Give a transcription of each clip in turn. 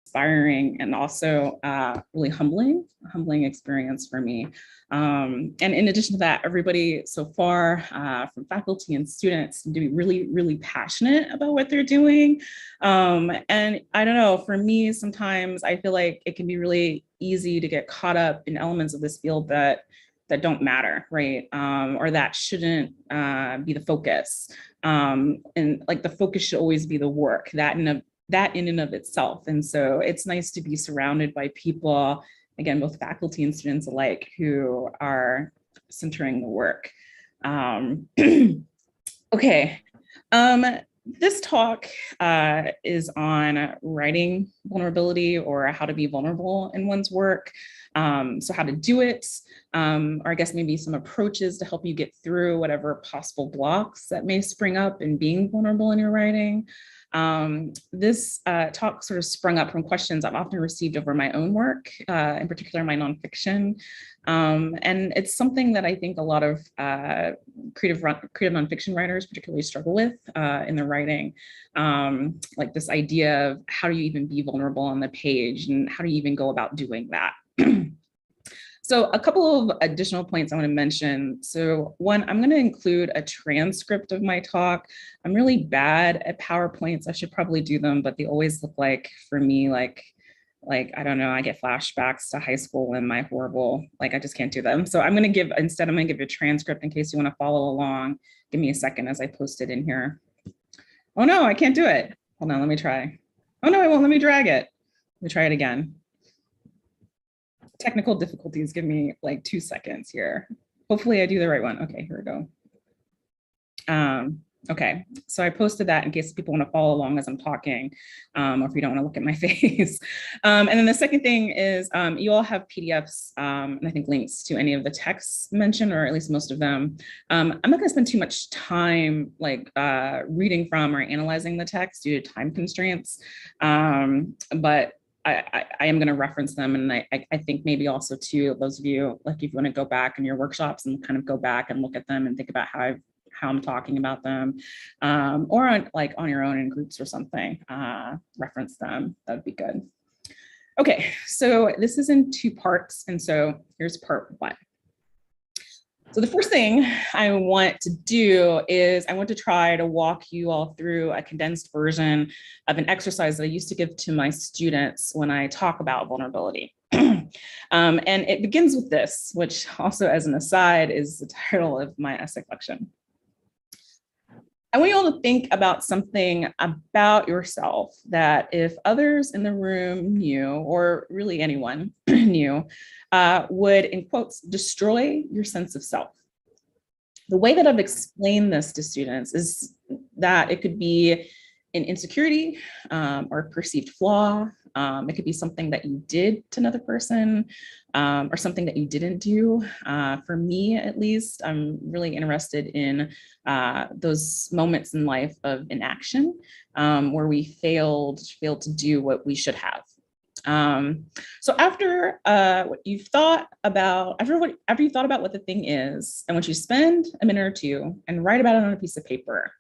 inspiring and also really humbling experience for me. And in addition to that, everybody so far, from faculty and students, seem to be really passionate about what they're doing. And I don't know, for me, sometimes I feel like it can be really easy to get caught up in elements of this field that don't matter, right? Or that shouldn't be the focus. And like the focus should always be the work, that in and of itself. And so it's nice to be surrounded by people, again, both faculty and students alike, who are centering the work. Okay. This talk is on writing vulnerability, or how to be vulnerable in one's work. So how to do it, or I guess maybe some approaches to help you get through whatever possible blocks that may spring up in being vulnerable in your writing. This talk sort of sprung up from questions I've often received over my own work, in particular my nonfiction. And it's something that I think a lot of creative nonfiction writers particularly struggle with in their writing. Like this idea of how do you even be vulnerable on the page, and how do you even go about doing that? So a couple of additional points I want to mention. So one, I'm going to include a transcript of my talk. I'm really bad at PowerPoints. I should probably do them, but they always look like, for me, like I don't know, I get flashbacks to high school and my horrible, like I just can't do them. So I'm going to give you a transcript in case you want to follow along. Give me a second as I post it in here. Oh no, I can't do it. Hold on, let me try. Oh no, it won't let me drag it. Let me try it again. Technical difficulties, give me like 2 seconds here. Hopefully I do the right one. Okay, here we go. Okay, so I posted that in case people want to follow along as I'm talking, or if you don't want to look at my face. And then the second thing is you all have PDFs, and I think links to any of the texts mentioned, or at least most of them. I'm not going to spend too much time like reading from or analyzing the text due to time constraints, but I am going to reference them. And I think maybe also too, those of you, like if you want to go back in your workshops and kind of go back and look at them and think about how I'm talking about them, or on your own in groups or something, reference them, that'd be good. Okay, so this is in 2 parts. And so here's part 1. So the first thing I want to do is I want to try to walk you all through a condensed version of an exercise that I used to give to my students when I talk about vulnerability. And it begins with this, which also as an aside is the title of my essay collection. I want you all to think about something about yourself that if others in the room knew, or really anyone knew, would, in quotes, destroy your sense of self. The way that I've explained this to students is that it could be an insecurity or a perceived flaw. It could be something that you did to another person, or something that you didn't do. For me, at least, I'm really interested in those moments in life of inaction, where we failed to do what we should have. So after what you've thought about, after you thought about what the thing is, and once you spend a minute or two and write about it on a piece of paper,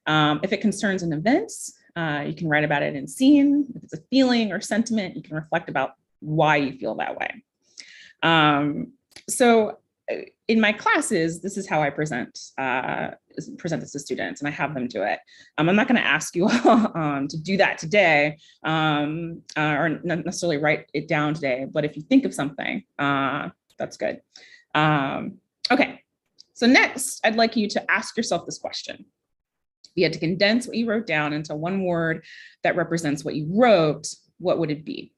if it concerns an event, you can write about it in scene. If it's a feeling or sentiment, you can reflect about why you feel that way. So in my classes, this is how I present this to students, and I have them do it. I'm not going to ask you all to do that today, or not necessarily write it down today, but if you think of something, that's good. Okay, so next, I'd like you to ask yourself this question. If you had to condense what you wrote down into one word that represents what you wrote, what would it be?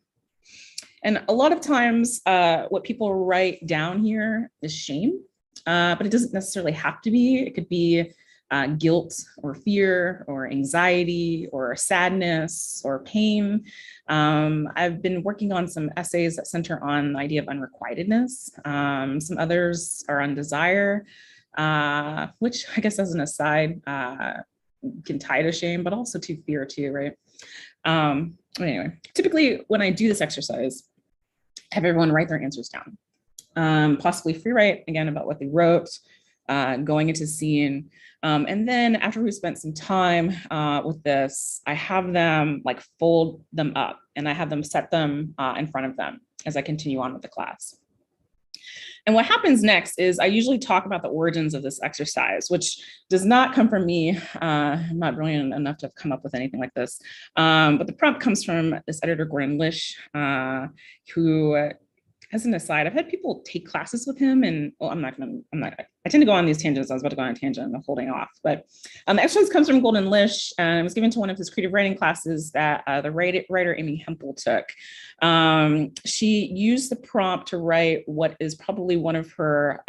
And a lot of times what people write down here is shame, but it doesn't necessarily have to be. It could be guilt or fear or anxiety or sadness or pain. I've been working on some essays that center on the idea of unrequitedness. Some others are on desire, which I guess as an aside, can tie to shame, but also to fear too, right? Anyway, typically when I do this exercise, I have everyone write their answers down, possibly free write again about what they wrote, going into scene. And then after we've spent some time with this, I have them like fold them up and I have them set them in front of them as I continue on with the class. And what happens next is I usually talk about the origins of this exercise, which does not come from me. I'm not brilliant enough to have come up with anything like this. But the prompt comes from this editor, Gordon Lish, who, as an aside, I've had people take classes with him, and well, I tend to go on these tangents. I was about to go on a tangent, I'm holding off. But the exercise comes from Gordon Lish, and it was given to one of his creative writing classes that the writer Amy Hempel took. She used the prompt to write what is probably one of her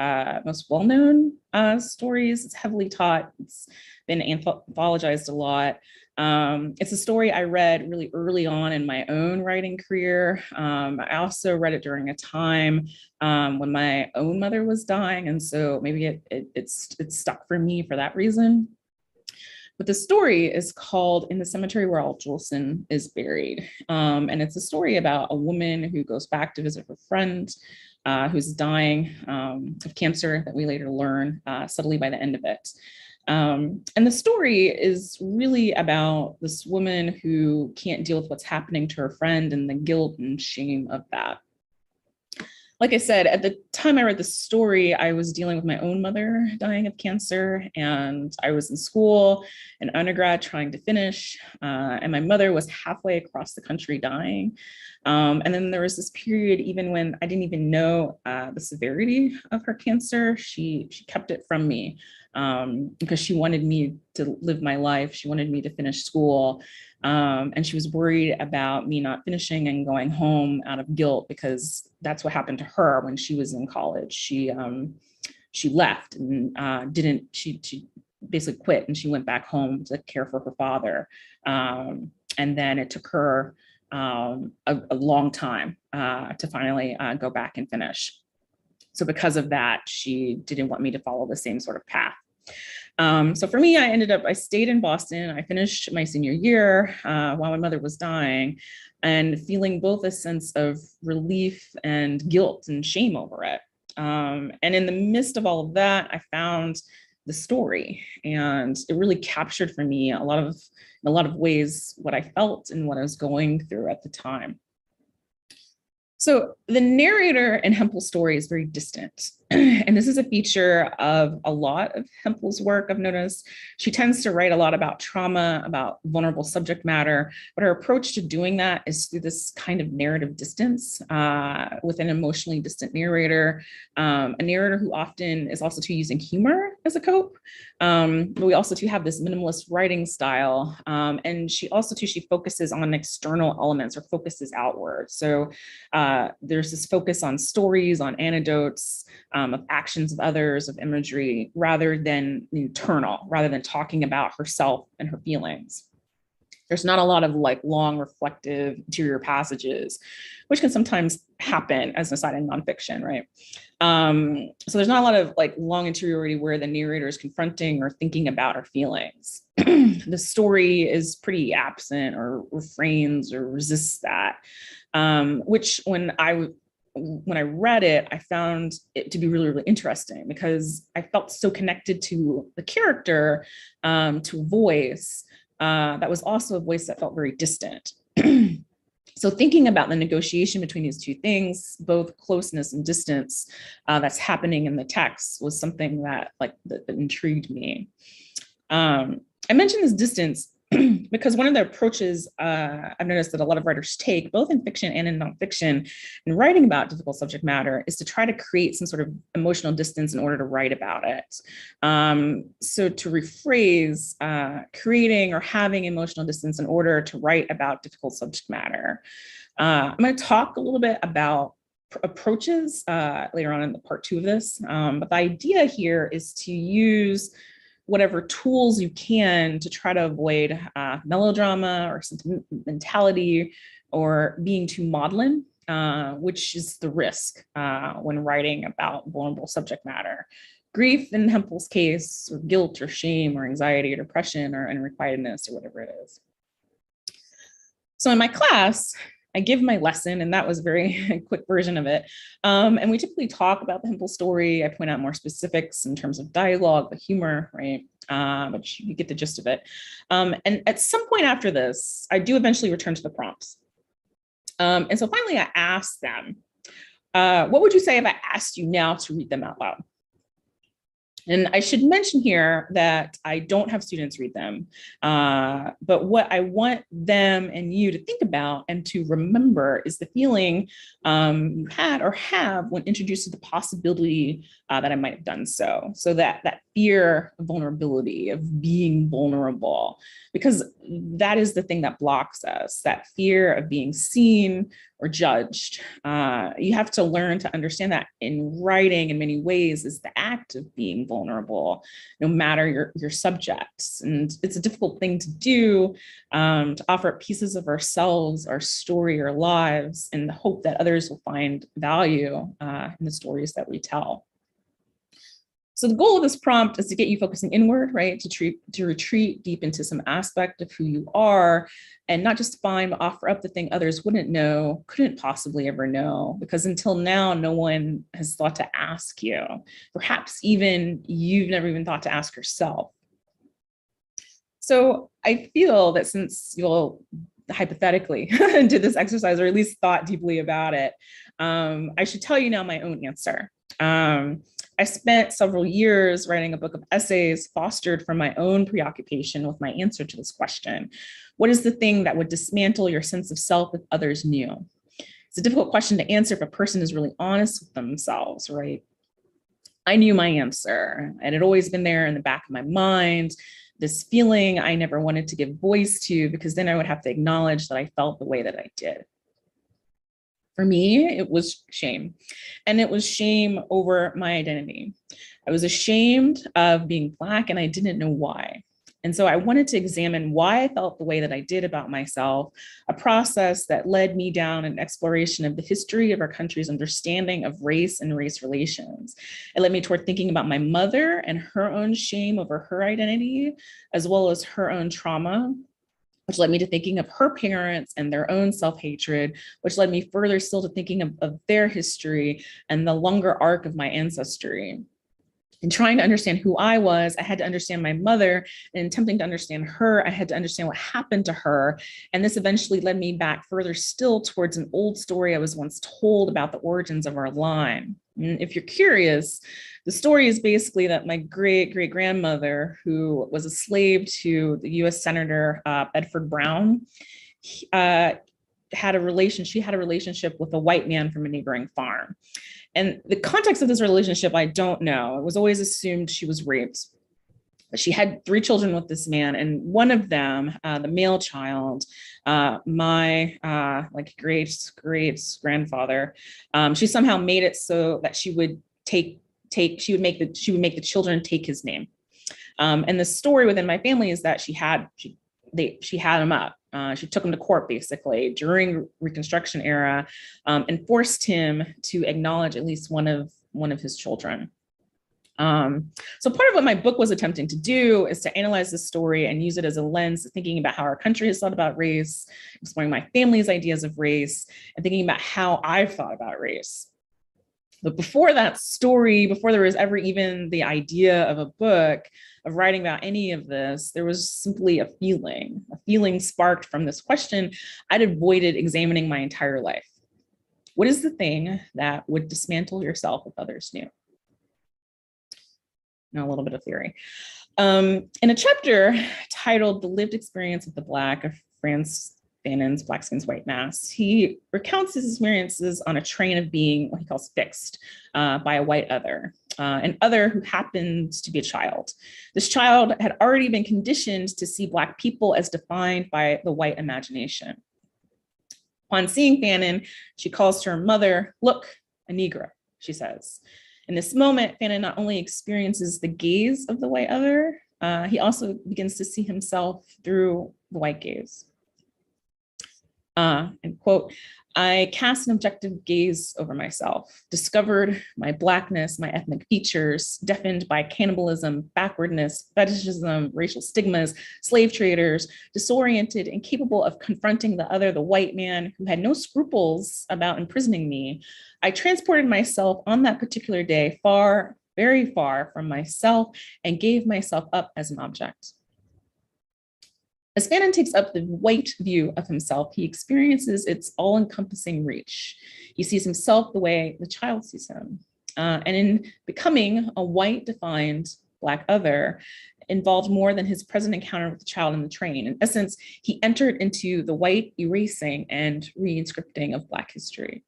most well-known stories. It's heavily taught. It's been anthologized a lot. It's a story I read really early on in my own writing career. I also read it during a time when my own mother was dying, and so maybe it's stuck for me for that reason. But the story is called In the Cemetery Where All Jolson is Buried. And it's a story about a woman who goes back to visit her friend who's dying of cancer that we later learn subtly by the end of it. And the story is really about this woman who can't deal with what's happening to her friend and the guilt and shame of that. Like I said, at the time I read the story, I was dealing with my own mother dying of cancer, and I was in school, an undergrad trying to finish, and my mother was halfway across the country dying. And then there was this period, even when I didn't even know the severity of her cancer, she kept it from me because she wanted me to live my life. She wanted me to finish school. And she was worried about me not finishing and going home out of guilt, because that's what happened to her when she was in college. She left and she basically quit, and she went back home to care for her father. And then it took her a long time to finally go back and finish. So because of that, she didn't want me to follow the same sort of path. So for me, I stayed in Boston. I finished my senior year while my mother was dying, and feeling both a sense of relief and guilt and shame over it. And in the midst of all of that, I found the story, and it really captured for me in a lot of ways what I felt and what I was going through at the time. So the narrator in Hempel's story is very distant. And this is a feature of a lot of Hempel's work. I've noticed she tends to write a lot about trauma, about vulnerable subject matter, but her approach to doing that is through this kind of narrative distance with an emotionally distant narrator, a narrator who often is also too using humor as a cope. But we also too have this minimalist writing style. And she focuses on external elements, or focuses outward. So there's this focus on stories, on anecdotes, of actions of others, of imagery, rather than internal, rather than talking about herself and her feelings. There's not a lot of like long reflective interior passages, which can sometimes happen as an aside in nonfiction, right? So there's not a lot of like long interiority where the narrator is confronting or thinking about her feelings. The story is pretty absent, or refrains or resists that, which when I read it, I found it to be really, really interesting, because I felt so connected to the character, to a voice that was also a voice that felt very distant. So thinking about the negotiation between these two things, both closeness and distance, that's happening in the text, was something that intrigued me. I mentioned this distance because one of the approaches I've noticed that a lot of writers take, both in fiction and in nonfiction, in writing about difficult subject matter, is to try to create some sort of emotional distance in order to write about it. So to rephrase, creating or having emotional distance in order to write about difficult subject matter. I'm going to talk a little bit about approaches later on in the part 2 of this, but the idea here is to use whatever tools you can to try to avoid melodrama or sentimentality or being too maudlin, which is the risk when writing about vulnerable subject matter. Grief in Hempel's case, or guilt or shame or anxiety or depression or unrequitedness or whatever it is. So in my class, I give my lesson, and that was a very quick version of it. And we typically talk about the Hempel story. I point out more specifics in terms of dialogue, the humor, right? But you get the gist of it. And at some point after this, I do eventually return to the prompts. And so finally I asked them, what would you say if I asked you now to read them out loud? And I should mention here that I don't have students read them, but what I want them and you to think about and to remember is the feeling you had or have when introduced to the possibility that I might have done so. So that fear of vulnerability, of being vulnerable, because that is the thing that blocks us, that fear of being seen or judged. You have to learn to understand that in writing in many ways is the act of being vulnerable, no matter your subjects. And it's a difficult thing to do, to offer up pieces of ourselves, our story, our lives, in the hope that others will find value in the stories that we tell. So the goal of this prompt is to get you focusing inward, right? To retreat deep into some aspect of who you are, and not just find, but offer up the thing others wouldn't know, couldn't possibly ever know, because until now, no one has thought to ask you. Perhaps even you've never even thought to ask yourself. So I feel that since you'll hypothetically did this exercise, or at least thought deeply about it, I should tell you now my own answer. I spent several years writing a book of essays fostered from my own preoccupation with my answer to this question. What is the thing that would dismantle your sense of self if others knew? It's a difficult question to answer if a person is really honest with themselves, right? I knew my answer, and it had always been there in the back of my mind, this feeling I never wanted to give voice to, because then I would have to acknowledge that I felt the way that I did. For me, it was shame. And it was shame over my identity. I was ashamed of being Black, and I didn't know why. And so I wanted to examine why I felt the way that I did about myself, a process that led me down an exploration of the history of our country's understanding of race and race relations. It led me toward thinking about my mother and her own shame over her identity, as well as her own trauma, which led me to thinking of her parents and their own self-hatred, which led me further still to thinking of their history and the longer arc of my ancestry. In trying to understand who I was, I had to understand my mother, and in attempting to understand her, I had to understand what happened to her. And this eventually led me back further still towards an old story I was once told about the origins of our line. And if you're curious, the story is basically that my great-great-grandmother, who was a slave to the US Senator Bedford Brown, had a relationship with a white man from a neighboring farm. And the context of this relationship, I don't know. It was always assumed she was raped. But she had 3 children with this man, and one of them, the male child, my like great grandfather, she somehow made it so that she would make the children take his name. And the story within my family is that she had him up. She took him to court basically during Reconstruction era, and forced him to acknowledge at least one of his children. So part of what my book was attempting to do is to analyze this story and use it as a lens, thinking about how our country has thought about race, exploring my family's ideas of race, and thinking about how I've thought about race. But before that story, before there was ever even the idea of a book, of writing about any of this, there was simply a feeling sparked from this question I'd avoided examining my entire life. What is the thing that would dismantle yourself if others knew? Now a little bit of theory. In a chapter titled The Lived Experience of the Black, of Franz Fanon's Black Skin's White Mass, he recounts his experiences on a train of being what he calls fixed by a white other, an other who happens to be a child. This child had already been conditioned to see Black people as defined by the white imagination. Upon seeing Fanon, she calls to her mother, "Look, a Negro," she says. In this moment, Fanon not only experiences the gaze of the white other, he also begins to see himself through the white gaze. And quote, "I cast an objective gaze over myself, discovered my Blackness, my ethnic features, deafened by cannibalism, backwardness, fetishism, racial stigmas, slave traders, disoriented, incapable of confronting the other, the white man who had no scruples about imprisoning me. I transported myself on that particular day far, very far from myself, and gave myself up as an object." As Fanon takes up the white view of himself, he experiences its all-encompassing reach. He sees himself the way the child sees him. And in becoming a white-defined Black other, involved more than his present encounter with the child in the train. In essence, he entered into the white erasing and reinscripting of Black history.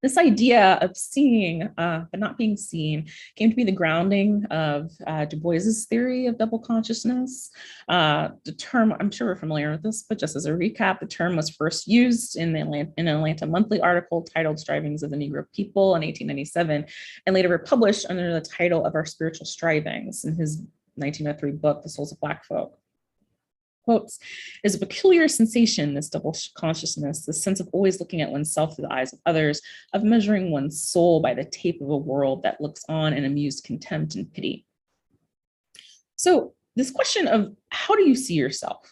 This idea of seeing but not being seen came to be the grounding of Du Bois's theory of double consciousness. The term, I'm sure we're familiar with this, but just as a recap, the term was first used in an Atlanta Monthly article titled Strivings of the Negro People in 1897, and later republished under the title of Our Spiritual Strivings in his 1903 book, The Souls of Black Folk. Quotes, is a peculiar sensation, this double consciousness, the sense of always looking at oneself through the eyes of others, of measuring one's soul by the tape of a world that looks on in amused contempt and pity. So this question of how do you see yourself?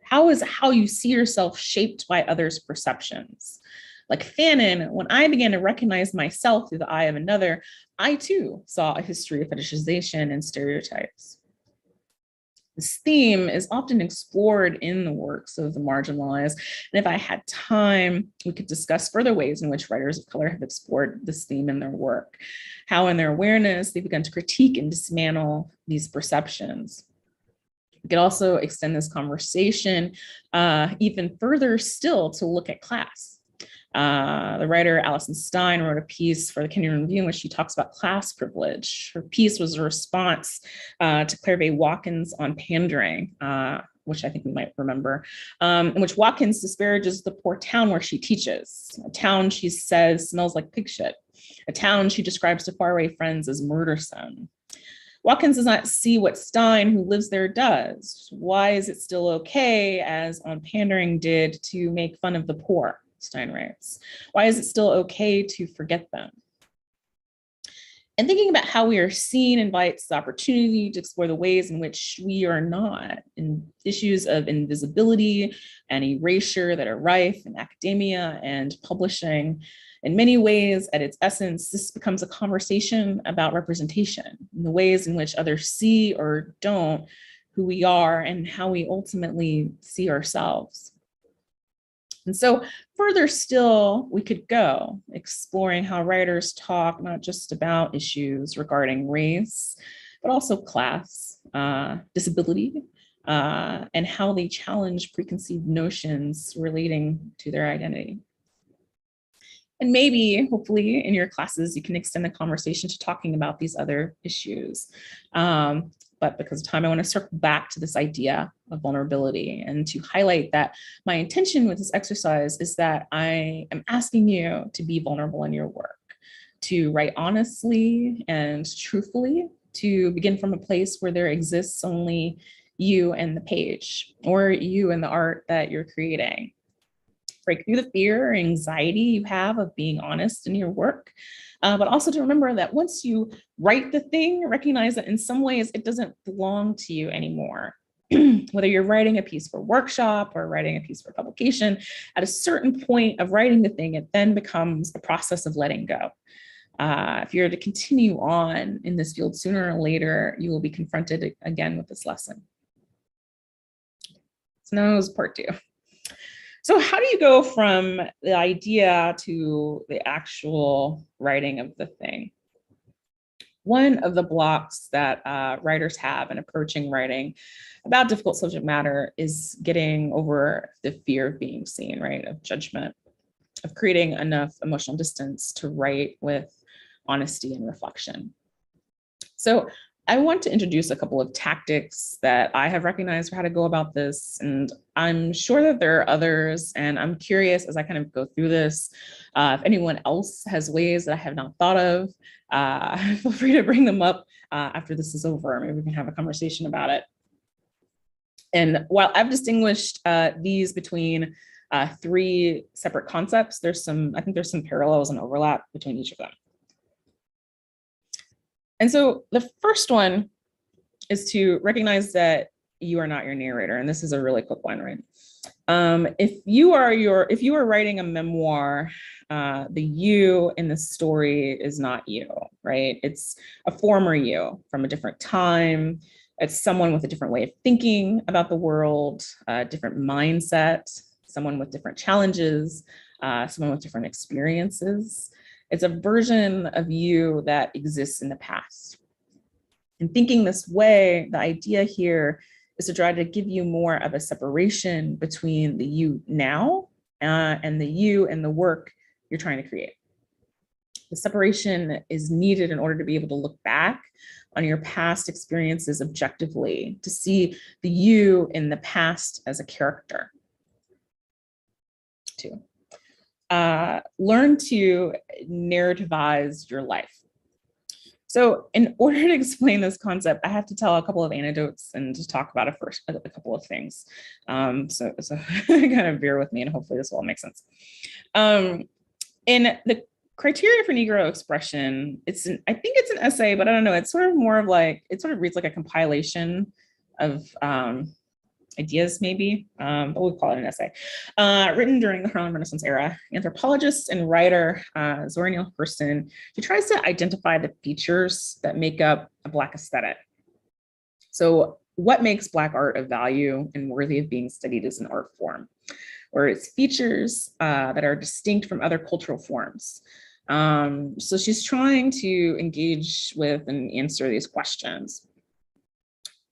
How is how you see yourself shaped by others' perceptions? Like Fanon, when I began to recognize myself through the eye of another, I too saw a history of fetishization and stereotypes. This theme is often explored in the works of the marginalized. And if I had time, we could discuss further ways in which writers of color have explored this theme in their work, how in their awareness, they've begun to critique and dismantle these perceptions. We could also extend this conversation even further still to look at class. The writer Allison Stein wrote a piece for the Kenyon Review in which she talks about class privilege. Her piece was a response to Claire Bay Watkins on pandering, which I think we might remember, in which Watkins disparages the poor town where she teaches. A town, she says, smells like pig shit. A town she describes to faraway friends as murdersome. Watkins does not see what Stein, who lives there, does. Why is it still okay, as on pandering did, to make fun of the poor? Stein writes. Why is it still okay to forget them? And thinking about how we are seen invites the opportunity to explore the ways in which we are not, in issues of invisibility and erasure that are rife in academia and publishing. In many ways, at its essence, this becomes a conversation about representation, and the ways in which others see or don't who we are and how we ultimately see ourselves. And so further still, we could go exploring how writers talk not just about issues regarding race, but also class, disability, and how they challenge preconceived notions relating to their identity. And maybe, hopefully, in your classes, you can extend the conversation to talking about these other issues. But because of time, I want to circle back to this idea of vulnerability and to highlight that my intention with this exercise is that I am asking you to be vulnerable in your work, to write honestly and truthfully, to begin from a place where there exists only you and the page, or you and the art that you're creating. Break through the fear or anxiety you have of being honest in your work, but also to remember that once you write the thing, recognize that in some ways it doesn't belong to you anymore. Whether you're writing a piece for workshop or writing a piece for publication, at a certain point of writing the thing, it then becomes a process of letting go. If you're to continue on in this field, sooner or later, you will be confronted again with this lesson. So now is part 2. So how do you go from the idea to the actual writing of the thing? One of the blocks that writers have in approaching writing about difficult subject matter is getting over the fear of being seen, right? Of judgment, of creating enough emotional distance to write with honesty and reflection. So I want to introduce a couple of tactics that I have recognized for how to go about this. And I'm sure that there are others, and I'm curious as I kind of go through this, if anyone else has ways that I have not thought of, feel free to bring them up after this is over. Maybe we can have a conversation about it. And while I've distinguished these between 3 separate concepts, I think there's some parallels and overlap between each of them. And so the first one is to recognize that you are not your narrator. And this is a really quick one, right? If you are writing a memoir, the you in the story is not you, right? It's a former you from a different time, It's someone with a different way of thinking about the world, a different mindset, someone with different challenges, someone with different experiences. It's a version of you that exists in the past. And thinking this way, the idea here is to try to give you more of a separation between the you now and the you and the work you're trying to create. The separation is needed in order to be able to look back on your past experiences objectively, to see the you in the past as a character. Two, learn to narrativize your life. So in order to explain this concept, I have to tell a couple of anecdotes and just talk about a couple of things. So kind of bear with me and hopefully this will all make sense. In the criteria for Negro expression, I think it's an essay, but I don't know. It's sort of more of like, it sort of reads like a compilation of ideas maybe, but we'll call it an essay. Written during the Harlem Renaissance era, anthropologist and writer Zora Neale Hurston, she tries to identify the features that make up a Black aesthetic. So what makes Black art of value and worthy of being studied as an art form? Or its features that are distinct from other cultural forms. So she's trying to engage with and answer these questions.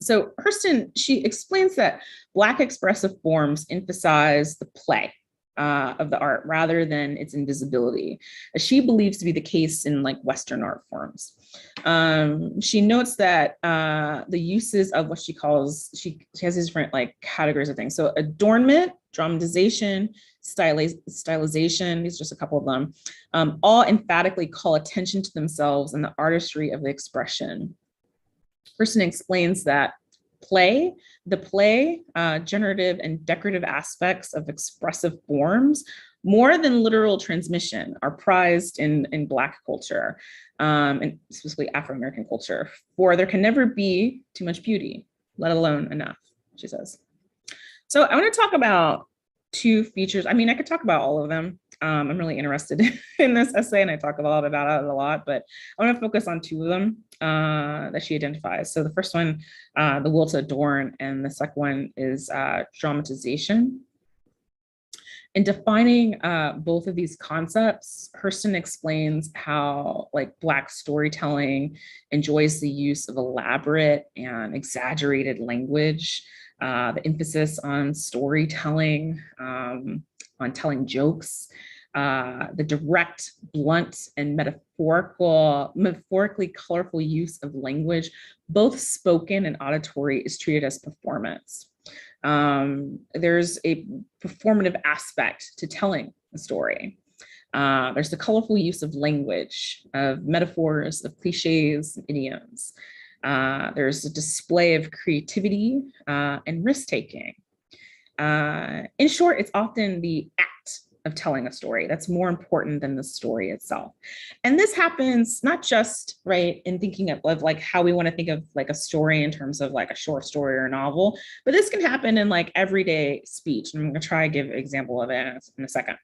So Hurston, she explains that Black expressive forms emphasize the play of the art rather than its invisibility, as she believes to be the case in like Western art forms. She notes that the uses of what she calls, she has these different like categories of things. So adornment, dramatization, stylization, these are just a couple of them, all emphatically call attention to themselves and the artistry of the expression. Hurston explains that the play, generative and decorative aspects of expressive forms, more than literal transmission, are prized in Black culture, and specifically Afro-American culture, for there can never be too much beauty, let alone enough, she says. So I want to talk about two features. I mean, I could talk about all of them. I'm really interested in this essay and I talk a lot about it a lot, but I want to focus on two of them that she identifies. So the first one, the will to adorn, and the second one is dramatization. In defining both of these concepts, Hurston explains how like Black storytelling enjoys the use of elaborate and exaggerated language, the emphasis on storytelling, on telling jokes, the direct, blunt, and metaphorically colorful use of language, both spoken and auditory, is treated as performance. There's a performative aspect to telling a story. There's the colorful use of language, of metaphors, of cliches, and idioms. There's a display of creativity and risk-taking. In short, it's often the act of telling a story that's more important than the story itself. And this happens not just right in thinking of like how we want to think of like a story in terms of like a short story or a novel, but this can happen in like everyday speech. And I'm going to try to give an example of it in a second.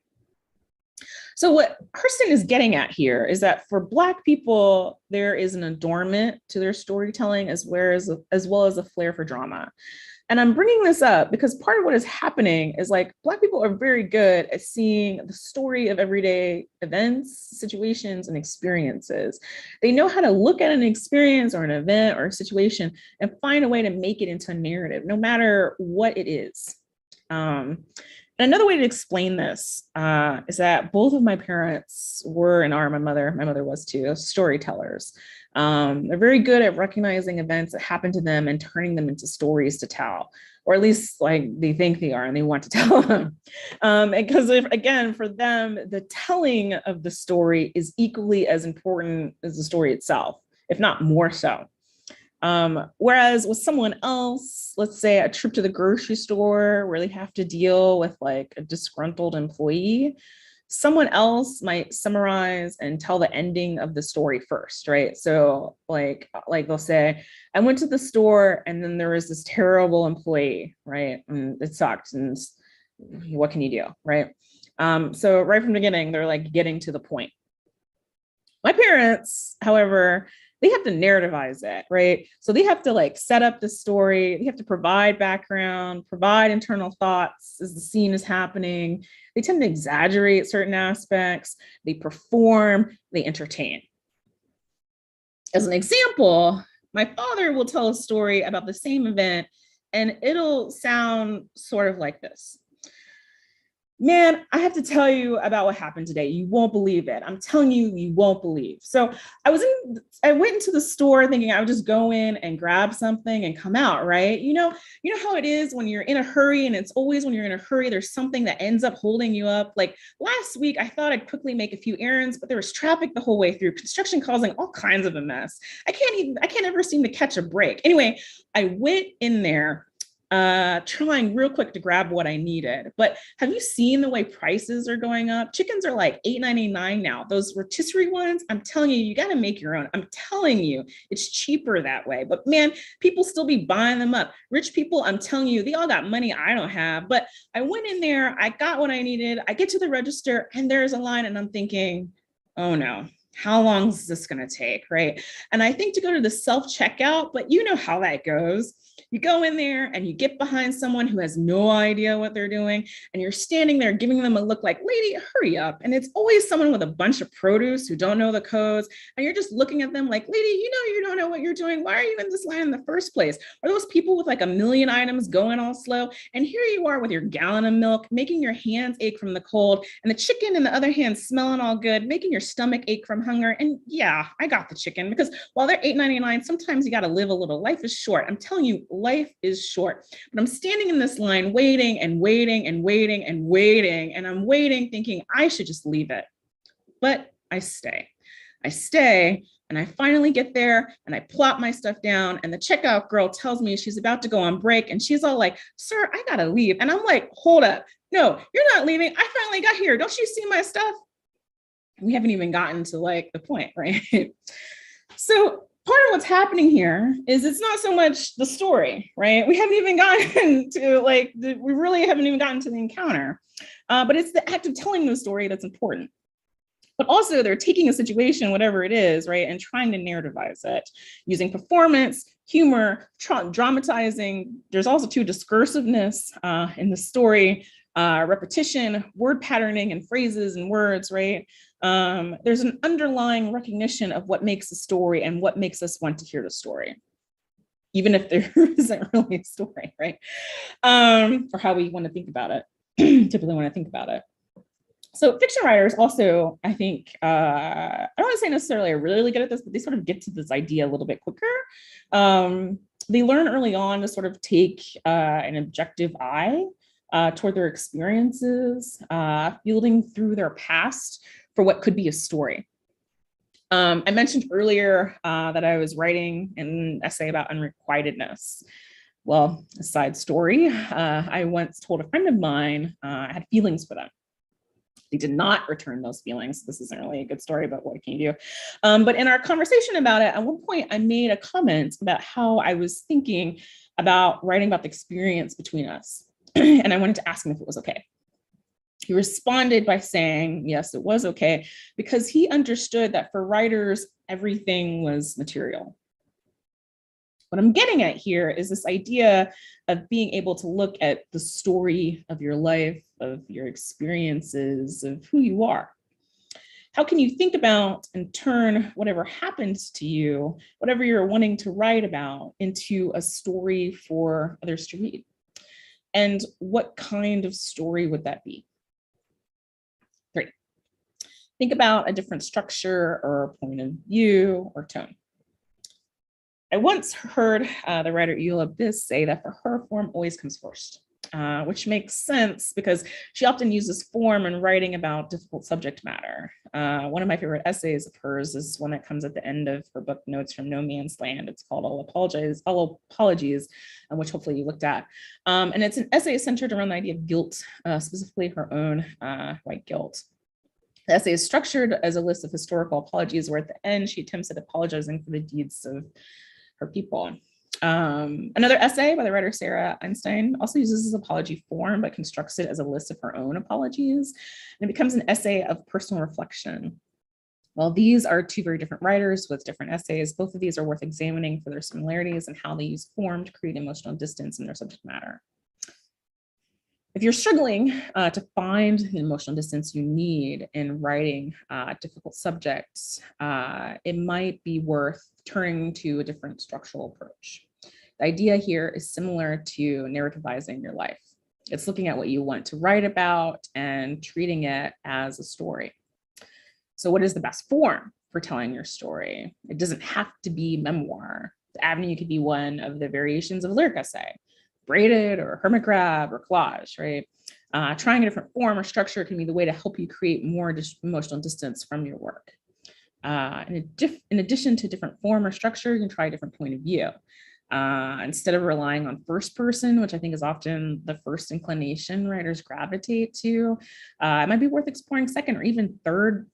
So what Hurston is getting at here is that for Black people, there is an adornment to their storytelling as well as a flair for drama. And I'm bringing this up because part of what is happening is like Black people are very good at seeing the story of everyday events, situations, and experiences. They know how to look at an experience or an event or a situation and find a way to make it into a narrative, no matter what it is. And another way to explain this is that both of my parents were and are, my mother was too, storytellers. They're very good at recognizing events that happen to them and turning them into stories to tell, or at least like they think they are and they want to tell them. Because again, for them, the telling of the story is equally as important as the story itself, if not more so. Whereas with someone else, let's say a trip to the grocery store where they have to deal with like a disgruntled employee, someone else might summarize and tell the ending of the story first, right? So like they'll say, I went to the store and then there was this terrible employee, right? And it sucked and what can you do, right? So right from the beginning, they're like getting to the point. My parents, however, they have to narrativize it, right? So they have to like set up the story. They have to provide background, provide internal thoughts as the scene is happening. They tend to exaggerate certain aspects. They perform, they entertain. As an example, my father will tell a story about the same event and it'll sound sort of like this. Man, I have to tell you about what happened today. You won't believe it. I'm telling you, you won't believe. So I went into the store thinking I would just go in and grab something and come out, right? You know how it is when you're in a hurry, and it's always when you're in a hurry, there's something that ends up holding you up. Like last week, I thought I'd quickly make a few errands, but there was traffic the whole way through, construction causing all kinds of a mess. I can't ever seem to catch a break. Anyway, I went in there trying real quick to grab what I needed. But have you seen the way prices are going up? Chickens are like $8.99 now. Those rotisserie ones, I'm telling you, you got to make your own. I'm telling you, it's cheaper that way. But man, people still be buying them up. Rich people, I'm telling you, they all got money I don't have. But I went in there, I got what I needed. I get to the register and there's a line and I'm thinking, oh no, how long is this going to take, right? And I think to go to the self-checkout, but you know how that goes. You go in there and you get behind someone who has no idea what they're doing, and you're standing there giving them a look like, lady, hurry up. And it's always someone with a bunch of produce who don't know the codes. And you're just looking at them like, lady, you don't know what you're doing. Why are you in this line in the first place? Are those people with like a million items going all slow? And here you are with your gallon of milk, making your hands ache from the cold, and the chicken in the other hand smelling all good, making your stomach ache from hunger. And yeah, I got the chicken because while they're $8.99, sometimes you got to live a little. Life is short. I'm telling you, life is short. But I'm standing in this line waiting and waiting and waiting and waiting. And I'm waiting thinking I should just leave it. But I stay. And I finally get there and I plop my stuff down and the checkout girl tells me she's about to go on break. And she's all like, sir, I gotta leave. And I'm like, hold up. No, you're not leaving. I finally got here. Don't you see my stuff? We haven't even gotten to like the point, right? So part of what's happening here is it's not so much the story, right? We haven't even gotten to like, we really haven't even gotten to the encounter, but it's the act of telling the story that's important. But also they're taking a situation, whatever it is, right, and trying to narrativize it using performance, humor, dramatizing. There's also too discursiveness in the story, repetition, word patterning and phrases and words, right? There's an underlying recognition of what makes a story and what makes us want to hear the story, even if there isn't really a story, right? Or how we want to think about it, typically want to think about it. So fiction writers also, I think, I don't want to say necessarily are really good at this, but they sort of get to this idea a little bit quicker. They learn early on to sort of take an objective eye toward their experiences, fielding through their past for what could be a story. I mentioned earlier that I was writing an essay about unrequitedness. Well, a side story, I once told a friend of mine I had feelings for them. They did not return those feelings. This isn't really a good story, but what can you do? But in our conversation about it, at one point I made a comment about how I was thinking about writing about the experience between us. And I wanted to ask him if it was okay. He responded by saying, yes, it was okay, because he understood that for writers, everything was material. What I'm getting at here is this idea of being able to look at the story of your life, of your experiences, of who you are. How can you think about and turn whatever happens to you, whatever you're wanting to write about, into a story for others to read? And what kind of story would that be? 3, think about a different structure or point of view or tone. I once heard the writer Eula Biss say that for her, form always comes first, which makes sense because she often uses form in writing about difficult subject matter. One of my favorite essays of hers is one that comes at the end of her book, Notes from No Man's Land. It's called All Apologies, which hopefully you looked at. And it's an essay centered around the idea of guilt, specifically her own white guilt. The essay is structured as a list of historical apologies, where at the end she attempts at apologizing for the deeds of her people. Another essay by the writer Sarah Einstein also uses this apology form, but constructs it as a list of her own apologies. And it becomes an essay of personal reflection. Well, these are two very different writers with different essays. Both of these are worth examining for their similarities and how they use form to create emotional distance in their subject matter. If you're struggling to find the emotional distance you need in writing difficult subjects, it might be worth turning to a different structural approach. The idea here is similar to narrativizing your life. It's looking at what you want to write about and treating it as a story. So what is the best form for telling your story? It doesn't have to be memoir. The avenue could be one of the variations of a lyric essay, braided or hermit crab or collage, right? Trying a different form or structure can be the way to help you create more emotional distance from your work. In addition to different form or structure, you can try a different point of view. Instead of relying on first person, which I think is often the first inclination writers gravitate to, it might be worth exploring second or even third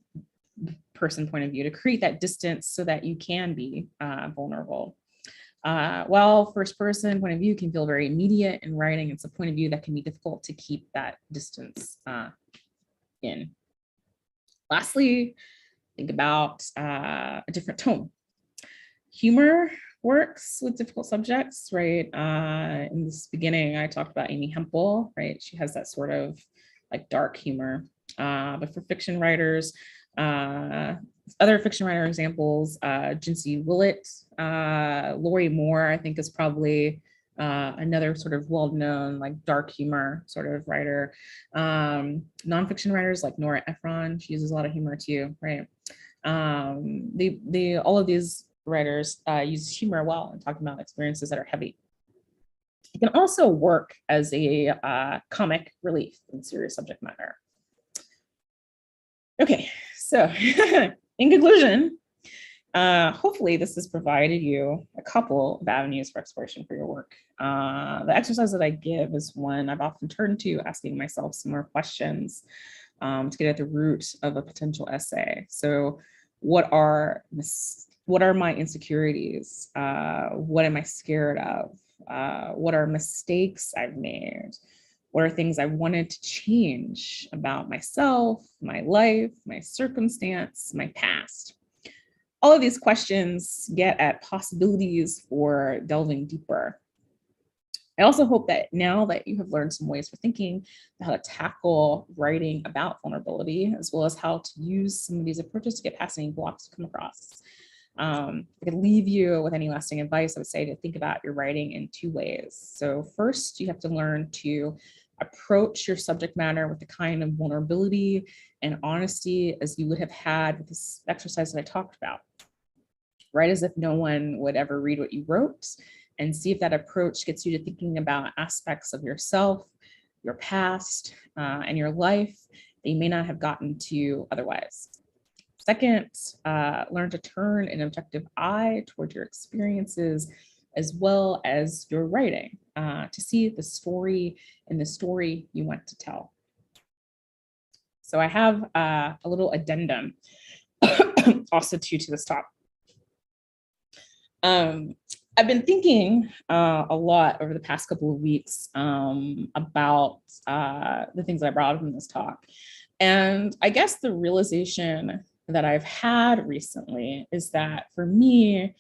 person point of view to create that distance so that you can be vulnerable. While first person point of view can feel very immediate in writing, it's a point of view that can be difficult to keep that distance in. Lastly, think about a different tone. Humor works with difficult subjects, right? In this beginning, I talked about Amy Hempel, right? She has that sort of like dark humor. But for fiction writers, other fiction writer examples, Jinsey Willett, Lori Moore, I think is probably another sort of well-known like dark humor sort of writer. Nonfiction writers like Nora Ephron, she uses a lot of humor too, right? All of these writers use humor well in talking about experiences that are heavy. It can also work as a comic relief in serious subject matter. Okay, so in conclusion, hopefully this has provided you a couple of avenues for exploration for your work. The exercise that I give is one I've often turned to, asking myself some more questions to get at the root of a potential essay. So what are my insecurities? What am I scared of? What are mistakes I've made? What are things I wanted to change about myself, my life, my circumstance, my past? All of these questions get at possibilities for delving deeper. I also hope that now that you have learned some ways for thinking how to tackle writing about vulnerability, as well as how to use some of these approaches to get past any blocks you come across. I could leave you with any lasting advice. I would say to think about your writing in two ways. So first, you have to learn to approach your subject matter with the kind of vulnerability and honesty as you would have had with this exercise that I talked about. Write as if no one would ever read what you wrote, and see if that approach gets you to thinking about aspects of yourself, your past, and your life that you may not have gotten to otherwise. Second, learn to turn an objective eye toward your experiences as well as your writing to see the story and the story you want to tell. So I have a little addendum also to this talk. I've been thinking a lot over the past couple of weeks about the things that I brought up in this talk. And I guess the realization that I've had recently is that for me,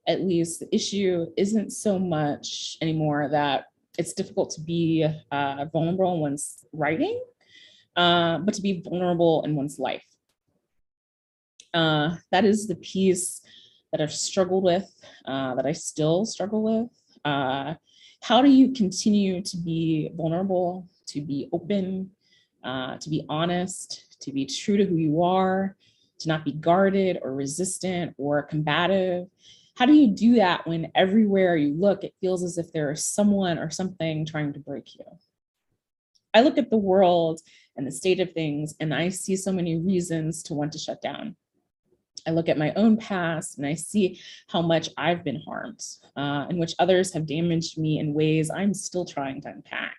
at least, the issue isn't so much anymore that it's difficult to be vulnerable in one's writing, but to be vulnerable in one's life. That is the piece that I've struggled with, that I still struggle with. How do you continue to be vulnerable, to be open, to be honest, to be true to who you are, to not be guarded or resistant or combative? How do you do that when everywhere you look, it feels as if there is someone or something trying to break you? I look at the world and the state of things, and I see so many reasons to want to shut down. I look at my own past and I see how much I've been harmed, in which others have damaged me in ways I'm still trying to unpack.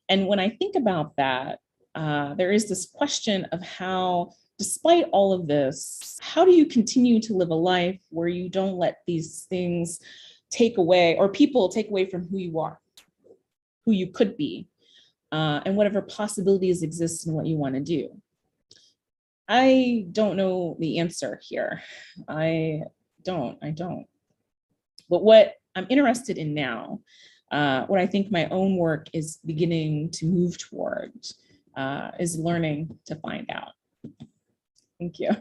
And when I think about that, there is this question of how, despite all of this, how do you continue to live a life where you don't let these things take away, or people take away from who you are, who you could be, and whatever possibilities exist in what you want to do? I don't know the answer here. I don't. But what I'm interested in now, what I think my own work is beginning to move towards, is learning to find out. Thank you.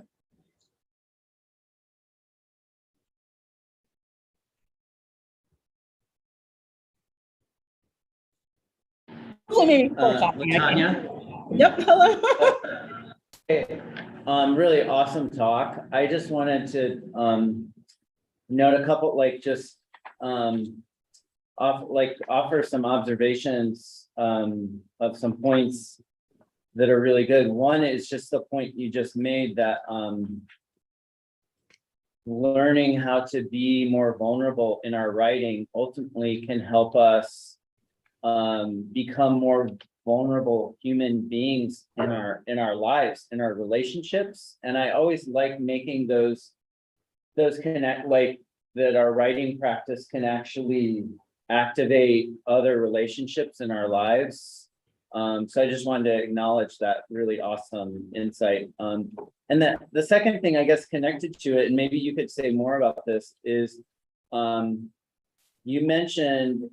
LaTanya. Yep, hello. Really awesome talk. I just wanted to note a couple, offer some observations of some points that are really good. One is just the point you just made that learning how to be more vulnerable in our writing ultimately can help us become more vulnerable human beings in our lives, in our relationships. And I always like making those connect, like that our writing practice can actually activate other relationships in our lives. So I just wanted to acknowledge that really awesome insight. And the second thing, I guess, connected to it, and maybe you could say more about this, is you mentioned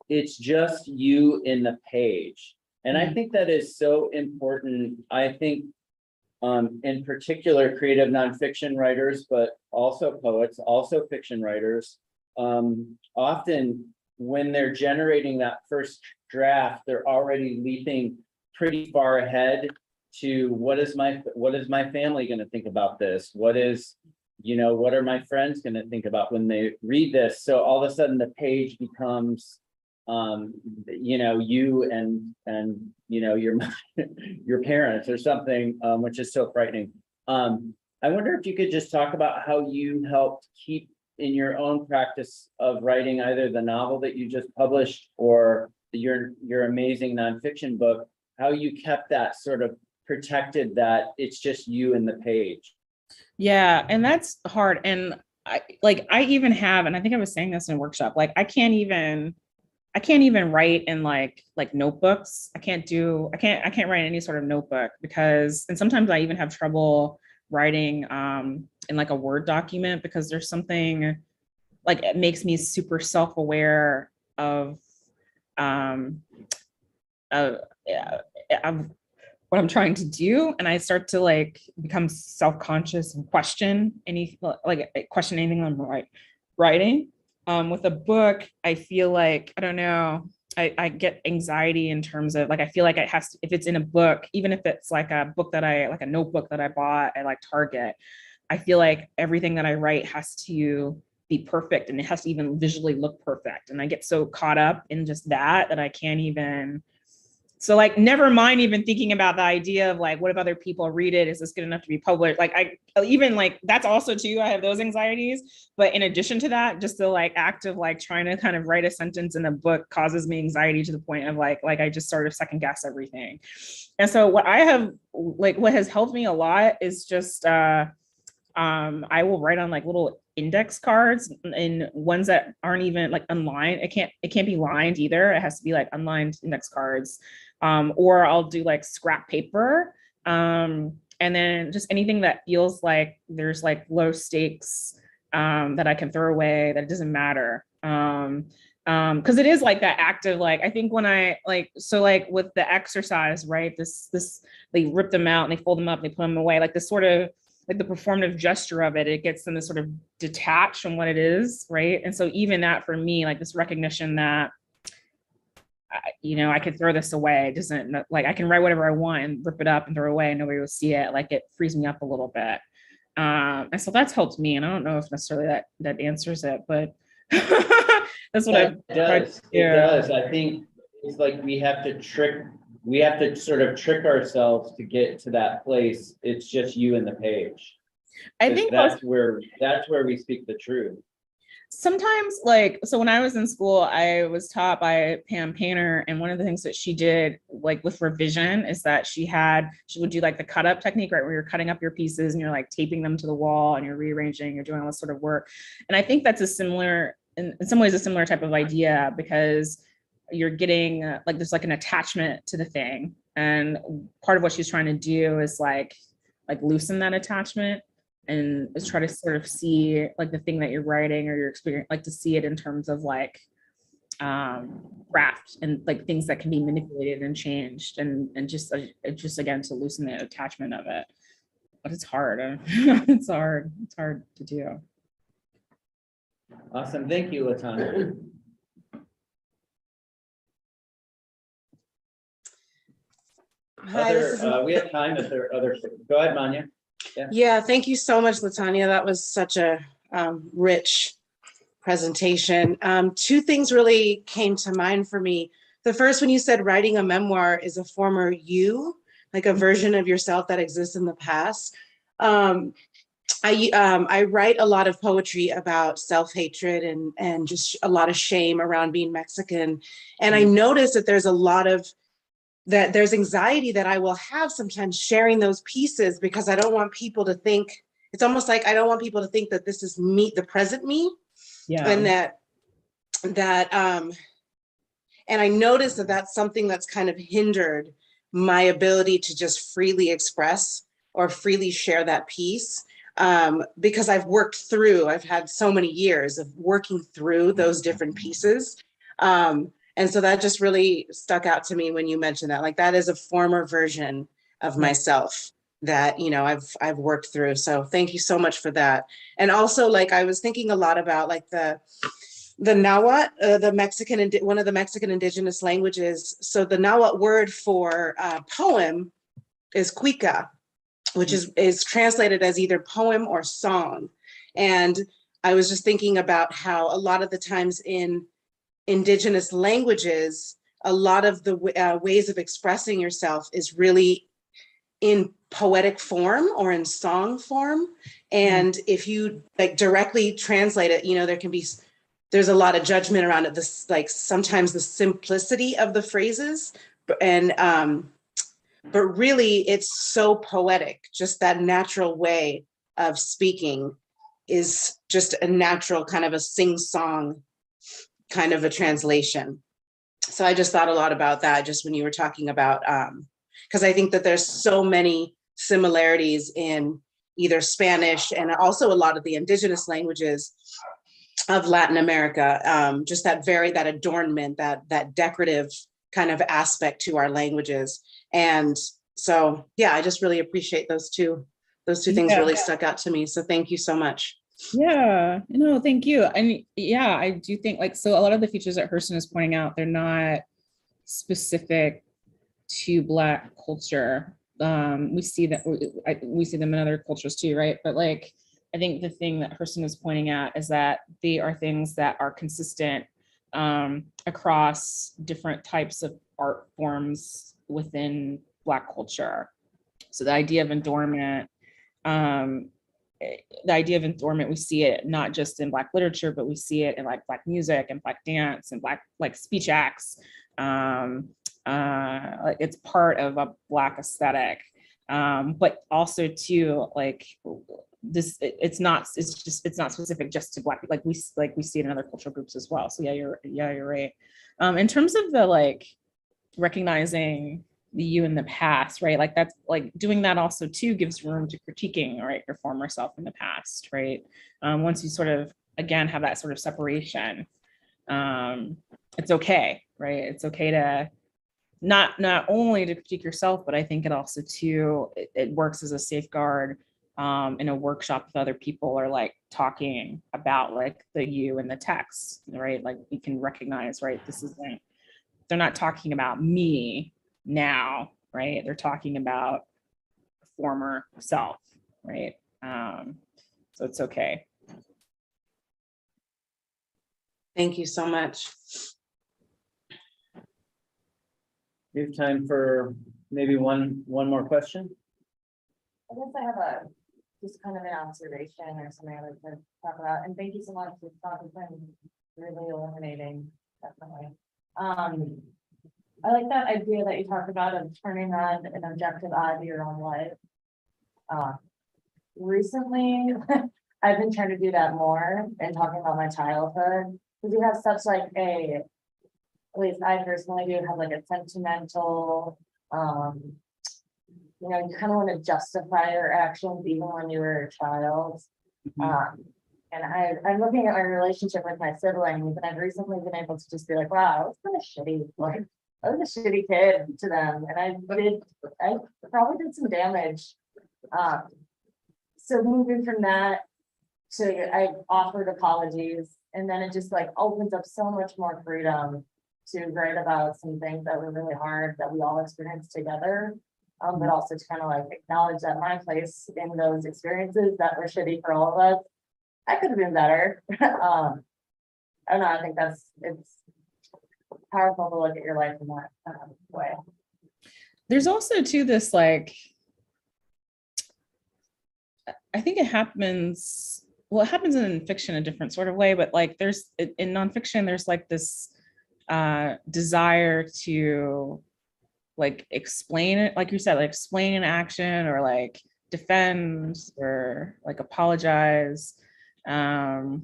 it's just you in the page. And I think that is so important. I think in particular, creative nonfiction writers, but also poets, also fiction writers, often when they're generating that first draft, they're already leaping pretty far ahead to what is my family going to think about this? What are my friends going to think about when they read this? So all of a sudden the page becomes you and your parents or something, which is so frightening. I wonder if you could just talk about how you helped keep in your own practice of writing either the novel that you just published or your amazing nonfiction book, how you kept that sort of protected, that it's just you and the page. Yeah, and that's hard. And I even have, and I think I was saying this in a workshop, like I can't even write in like notebooks. I can't write in any sort of notebook because, and sometimes I even have trouble writing in like a Word document because there's something like, it makes me super self-aware of what I'm trying to do. And I start to like become self-conscious and question anything I'm writing. With a book, I feel like, I don't know, I get anxiety in terms of like, I feel like it has to, if it's in a book, even if it's like a book that like a notebook that I bought at like Target, I feel like everything that I write has to be perfect and it has to even visually look perfect. And I get so caught up in just that I can't even, so like, never mind even thinking about the idea of like, what if other people read it? Is this good enough to be published? Like that's also too, I have those anxieties. But in addition to that, just the like act of like trying to kind of write a sentence in a book causes me anxiety to the point of like I just sort of second guess everything. And so what has helped me a lot is just, I will write on like little index cards and ones that aren't even like unlined. It can't be lined either. It has to be like unlined index cards. Or I'll do like scrap paper. And then just anything that feels like there's like low stakes that I can throw away, that it doesn't matter. Because it is like that act of like, I think when I like, so like with the exercise, right, this they rip them out and they fold them up and they put them away, like this sort of like the performative gesture of it, it gets them to sort of detach from what it is, right? And so even that for me, like this recognition that I could throw this away. It doesn't, like, I can write whatever I want and rip it up and throw it away and nobody will see it. Like it frees me up a little bit. And so that's helped me. And I don't know if necessarily that answers it, but that's what it does. It does. I think it's like we have to sort of trick ourselves to get to that place. It's just you and the page. I think that's where we speak the truth. Sometimes, like, so when I was in school, I was taught by Pam Painter, and one of the things that she did, like with revision, is that she would do like the cut up technique, right, where you're cutting up your pieces and you're like taping them to the wall and you're rearranging, you're doing all this sort of work. And I think that's in some ways a similar type of idea, because you're getting like there's like an attachment to the thing, And part of what she's trying to do is like loosen that attachment and is try to sort of see like the thing that you're writing or your experience, like to see it in terms of like craft and like things that can be manipulated and changed and just again to loosen the attachment of it. But it's hard. It's hard to do. Awesome. Thank you, LaTanya. Hi, We have time if there are other, go ahead, Manya. Yeah, thank you so much, LaTanya. That was such a rich presentation. Two things really came to mind for me. The first, when you said writing a memoir is a former you, like a version of yourself that exists in the past. I write a lot of poetry about self-hatred and just a lot of shame around being Mexican. And I noticed that there's a lot of there's anxiety that I will have sometimes sharing those pieces because I don't want people to think, it's almost like I don't want people to think that this is me, the present me. Yeah. And and I noticed that that's something that's kind of hindered my ability to just freely express or freely share that piece. Because I've had so many years of working through those different pieces. And so that just really stuck out to me when you mentioned that, like that is a former version of myself that, you know, I've worked through. So thank you so much for that. And also, like, I was thinking a lot about like the Nahuatl, one of the Mexican indigenous languages. So the Nahuatl word for poem is cuica, which is translated as either poem or song. And I was just thinking about how a lot of the times in indigenous languages, a lot of the ways of expressing yourself is really in poetic form or in song form. And if you like directly translate it, you know, there's a lot of judgment around it. This, like, sometimes the simplicity of the phrases, and but really it's so poetic. Just that natural way of speaking is just a natural kind of a sing-song kind of a translation. So I just thought a lot about that just when you were talking about, because I think that there's so many similarities in either Spanish and also a lot of the indigenous languages of Latin America, just that adornment, that decorative kind of aspect to our languages. And so, yeah, I just really appreciate those two things really stuck out to me. So thank you so much. Yeah, no, thank you. And yeah, I do think like, so a lot of the features that Hurston is pointing out, they're not specific to Black culture. We see that we see them in other cultures too, right? But like, I think the thing that Hurston is pointing at is that they are things that are consistent across different types of art forms within Black culture. So the idea of adornment, we see it not just in Black literature, but we see it in like Black music and Black dance and Black like speech acts. Like it's part of a Black aesthetic, but also too like this. It's not specific just to Black. Like we see it in other cultural groups as well. So you're right. In terms of the like recognizing the you in the past, right? Like that's like doing that also too gives room to critiquing, right, your former self in the past, right? Once you sort of again have that sort of separation, it's okay, right? It's okay to not only to critique yourself, but I think it also too it works as a safeguard in a workshop with other people or like talking about like the you in the text, right? Like we can recognize, right? They're not talking about me now, right? They're talking about former self, right? So it's okay. Thank you so much. We have time for maybe one more question. I guess I have just kind of an observation or something I would talk about. And thank you so much for talking, really illuminating, definitely. I like that idea that you talked about of turning on an objective eye to your own life. Recently, I've been trying to do that more and talking about my childhood, because you have such like at least I personally do have like a sentimental You know, you kind of want to justify your actions even when you were a child. And I'm looking at my relationship with my siblings, and I've recently been able to just be like, wow, I was kind of shitty. Like, I was a shitty kid to them, and I probably did some damage. So moving from that to I offered apologies, and then it just like opens up so much more freedom to write about some things that were really hard that we all experienced together. But also to kind of like acknowledge that my place in those experiences that were shitty for all of us, I could have been better. I don't know, I think it's powerful to look at your life in that way. There's also too this like, I think it happens, well, it happens in fiction a different sort of way, but like there's in nonfiction, there's like this desire to like explain it, like you said, like explain an action or like defend or like apologize, or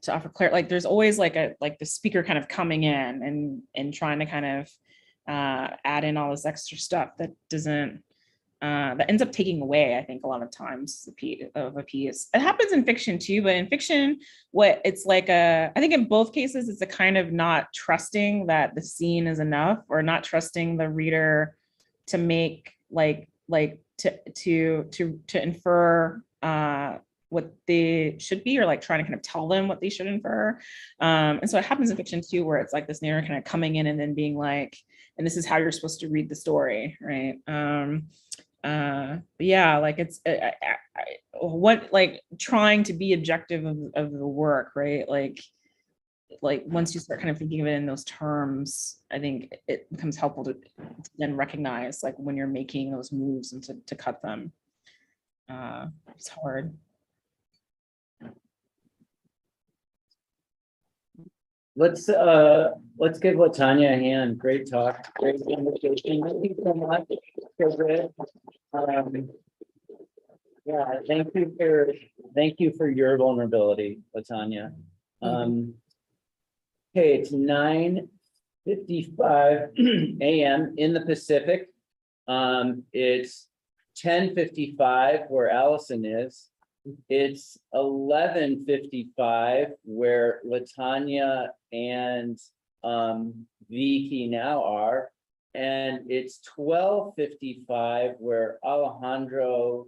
to offer clarity. Like there's always like the speaker kind of coming in and trying to kind of add in all this extra stuff that doesn't that ends up taking away, I think, a lot of times of a piece. It happens in fiction too, but in fiction, what it's like I think in both cases, it's a kind of not trusting that the scene is enough, or not trusting the reader to make to infer what they should be, or like trying to kind of tell them what they should infer. And so it happens in fiction too, where it's like this narrator kind of coming in and then being like, and this is how you're supposed to read the story, right? But yeah, like it's what like trying to be objective of the work, right? Like once you start kind of thinking of it in those terms, I think it becomes helpful to then recognize like when you're making those moves and to cut them. It's hard. Let's give LaTanya a hand. Great talk, great conversation. Thank you so much. Yeah, thank you for your vulnerability, LaTanya. Okay, it's 9:55 a.m. in the Pacific. It's 10:55 where Allison is. It's 11:55 where LaTanya and Vicky now are, and it's 12:55 where Alejandro,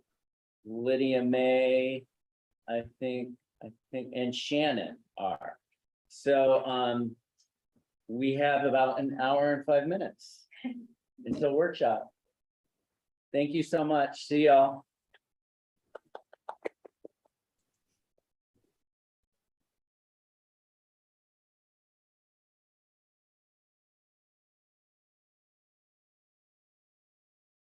Lydia May, I think, and Shannon are. So we have about an hour and 5 minutes until workshop. Thank you so much. See y'all.